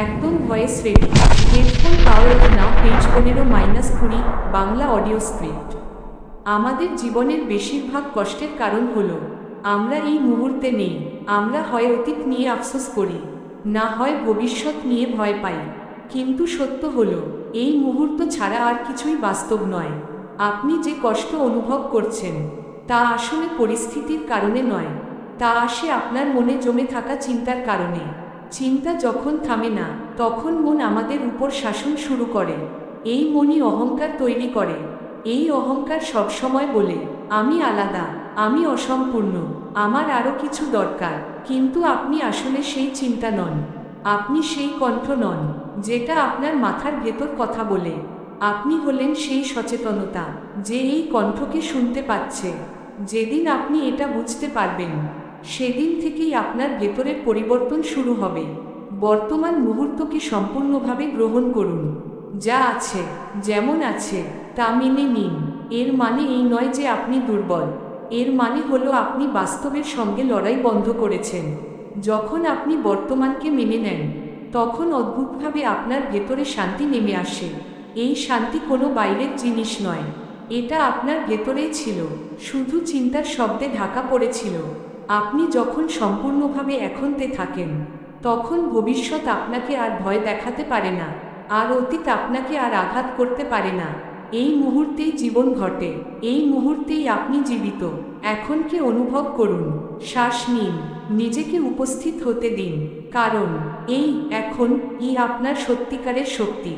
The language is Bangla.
একদম voice ready. Headphone power of now. Page 15-20 Bangla audio script. আমাদের জীবনের বেশিরভাগ কষ্টের কারণ হলো আমরা এই মুহূর্তে নেই। আমরা হয় অতীত নিয়ে আফসোস করি, না হয় ভবিষ্যৎ নিয়ে ভয় পাই। কিন্তু সত্য হলো এই মুহূর্ত ছাড়া আর কিছুই বাস্তব নয়। আপনি যে কষ্ট অনুভব করছেন তা আসলে পরিস্থিতির কারণে নয়, তা আসে আপনার মনে জমে থাকা চিন্তার কারণে। চিন্তা যখন থামে না, তখন মন আমাদের উপর শাসন শুরু করে। এই মনই অহংকার তৈরি করে। এই অহংকার সবসময় বলে, আমি আলাদা, আমি অসম্পূর্ণ, আমার আরও কিছু দরকার। কিন্তু আপনি আসলে সেই চিন্তা নন। আপনি সেই কণ্ঠ নন যেটা আপনার মাথার ভেতর কথা বলে। আপনি হলেন সেই সচেতনতা যে এই কণ্ঠকে শুনতে পাচ্ছে। যেদিন আপনি এটা বুঝতে পারবেন, সেদিন থেকেই আপনার ভেতরের পরিবর্তন শুরু হবে। বর্তমান মুহূর্তকে সম্পূর্ণভাবে গ্রহণ করুন। যা আছে, যেমন আছে তা মেনে নিন। এর মানে এই নয় যে আপনি দুর্বল। এর মানে হলো আপনি বাস্তবের সঙ্গে লড়াই বন্ধ করেছেন। যখন আপনি বর্তমানকে মেনে নেন, তখন অদ্ভুতভাবে আপনার ভেতরে শান্তি নেমে আসে। এই শান্তি কোনো বাইরের জিনিস নয়, এটা আপনার ভেতরেই ছিল, শুধু চিন্তার শব্দে ঢাকা পড়েছিল। আপনি যখন সম্পূর্ণভাবে এখনতে থাকেন, তখন ভবিষ্যৎ আপনাকে আর ভয় দেখাতে পারে না, আর অতীত আপনাকে আর আঘাত করতে পারে না। এই মুহূর্তেই জীবন ঘটে, এই মুহূর্তেই আপনি জীবিত। এখনকে অনুভব করুন, শ্বাস নিন, নিজেকে উপস্থিত হতে দিন। কারণ এই এখন আপনার সত্যিকারের শক্তি।